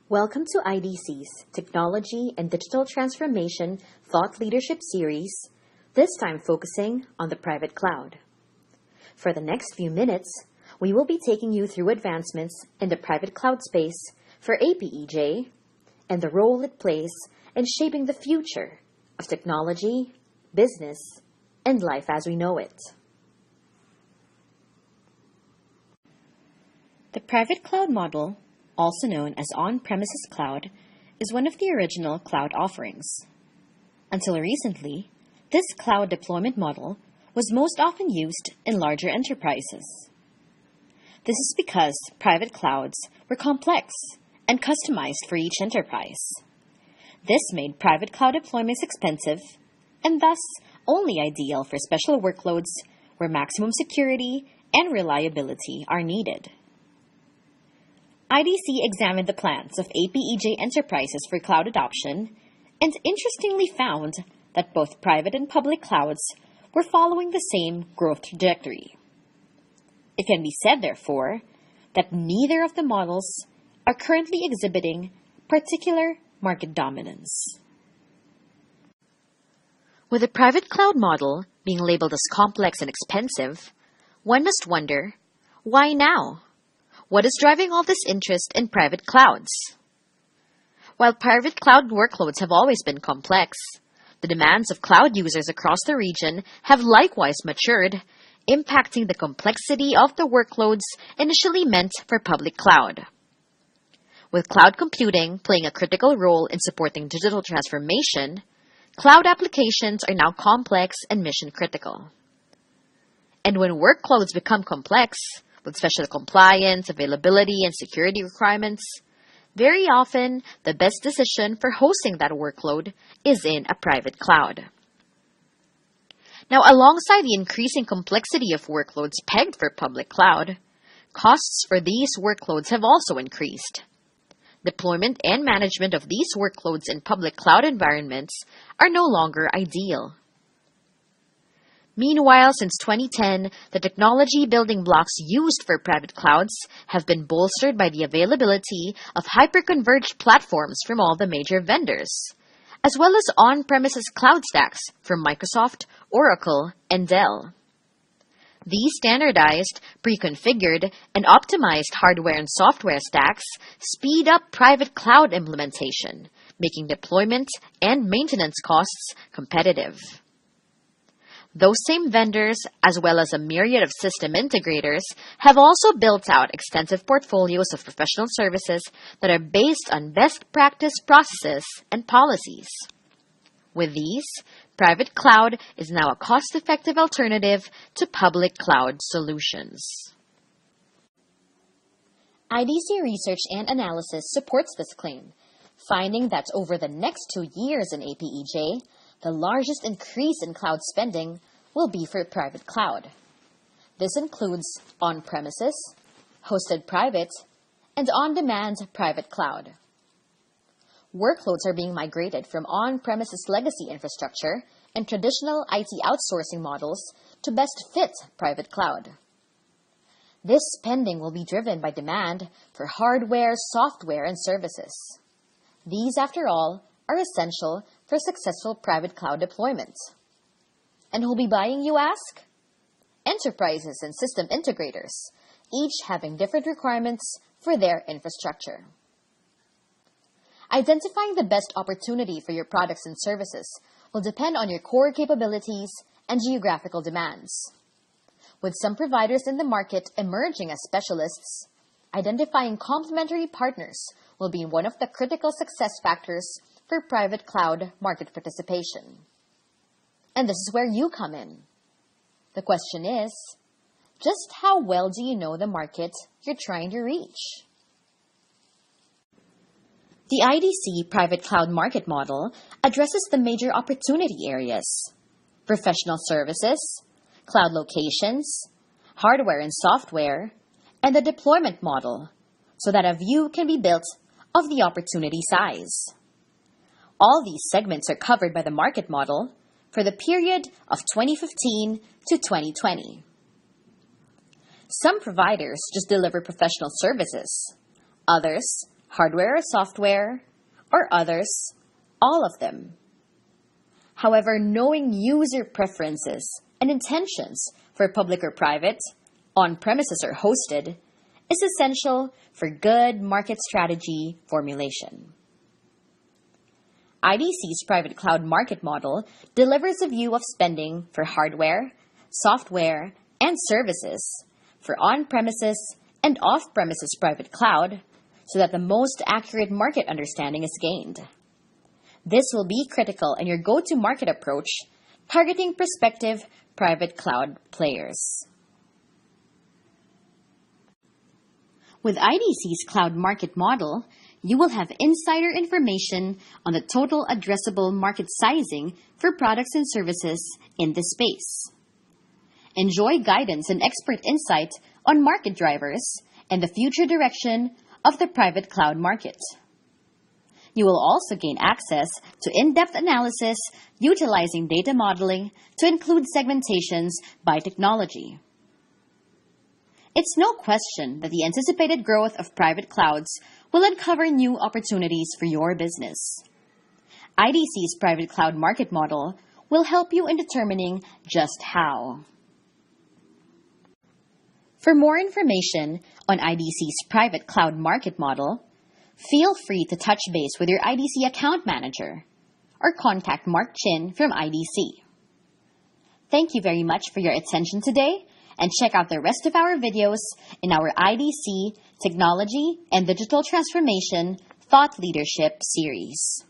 Welcome to IDC's Technology and Digital Transformation Thought Leadership Series, this time focusing on the private cloud. For the next few minutes, we will be taking you through advancements in the private cloud space for APEJ and the role it plays in shaping the future of technology, business, and life as we know it. The private cloud model, also known as on-premises cloud, is one of the original cloud offerings. Until recently, this cloud deployment model was most often used in larger enterprises. This is because private clouds were complex and customized for each enterprise. This made private cloud deployments expensive and thus only ideal for special workloads where maximum security and reliability are needed. IDC examined the plans of APEJ enterprises for cloud adoption and interestingly found that both private and public clouds were following the same growth trajectory. It can be said, therefore, that neither of the models are currently exhibiting particular market dominance. With the private cloud model being labeled as complex and expensive, one must wonder, why now? What is driving all this interest in private clouds? While private cloud workloads have always been complex, the demands of cloud users across the region have likewise matured, impacting the complexity of the workloads initially meant for public cloud. With cloud computing playing a critical role in supporting digital transformation, cloud applications are now complex and mission-critical. And when workloads become complex, with special compliance, availability, and security requirements, very often the best decision for hosting that workload is in a private cloud. Now, alongside the increasing complexity of workloads pegged for public cloud, costs for these workloads have also increased. Deployment and management of these workloads in public cloud environments are no longer ideal. Meanwhile, since 2010, the technology building blocks used for private clouds have been bolstered by the availability of hyper-converged platforms from all the major vendors, as well as on-premises cloud stacks from Microsoft, Oracle, and Dell. These standardized, pre-configured, and optimized hardware and software stacks speed up private cloud implementation, making deployment and maintenance costs competitive. Those same vendors, as well as a myriad of system integrators, have also built out extensive portfolios of professional services that are based on best practice processes and policies. With these, private cloud is now a cost-effective alternative to public cloud solutions. IDC research and analysis supports this claim, finding that over the next 2 years in APEJ, the largest increase in cloud spending will be for private cloud. This includes on-premises, hosted private, and on-demand private cloud. Workloads are being migrated from on-premises legacy infrastructure and traditional IT outsourcing models to best fit private cloud. This spending will be driven by demand for hardware, software, and services. These, after all, are essential for successful private cloud deployment. And who'll be buying, you ask? Enterprises and system integrators, each having different requirements for their infrastructure. Identifying the best opportunity for your products and services will depend on your core capabilities and geographical demands. With some providers in the market emerging as specialists, identifying complementary partners will be one of the critical success factors for private cloud market participation. And this is where you come in. The question is, just how well do you know the market you're trying to reach? The IDC private cloud market model addresses the major opportunity areas: professional services, cloud locations, hardware and software, and the deployment model, so that a view can be built of the opportunity size. All these segments are covered by the market model for the period of 2015 to 2020. Some providers just deliver professional services. Others, hardware or software, or others, all of them. However, knowing user preferences and intentions for public or private, on-premises or hosted, is essential for good market strategy formulation. IDC's private cloud market model delivers a view of spending for hardware, software, and services for on-premises and off-premises private cloud so that the most accurate market understanding is gained. This will be critical in your go-to-market approach, targeting prospective private cloud players. With IDC's cloud market model, you will have insider information on the total addressable market sizing for products and services in this space. Enjoy guidance and expert insight on market drivers and the future direction of the private cloud market. You will also gain access to in-depth analysis utilizing data modeling to include segmentations by technology. It's no question that the anticipated growth of private clouds will uncover new opportunities for your business. IDC's private cloud market model will help you in determining just how. For more information on IDC's private cloud market model, feel free to touch base with your IDC account manager or contact Mark Chin from IDC. Thank you very much for your attention today, and check out the rest of our videos in our IDC Technology and Digital Transformation Thought Leadership series.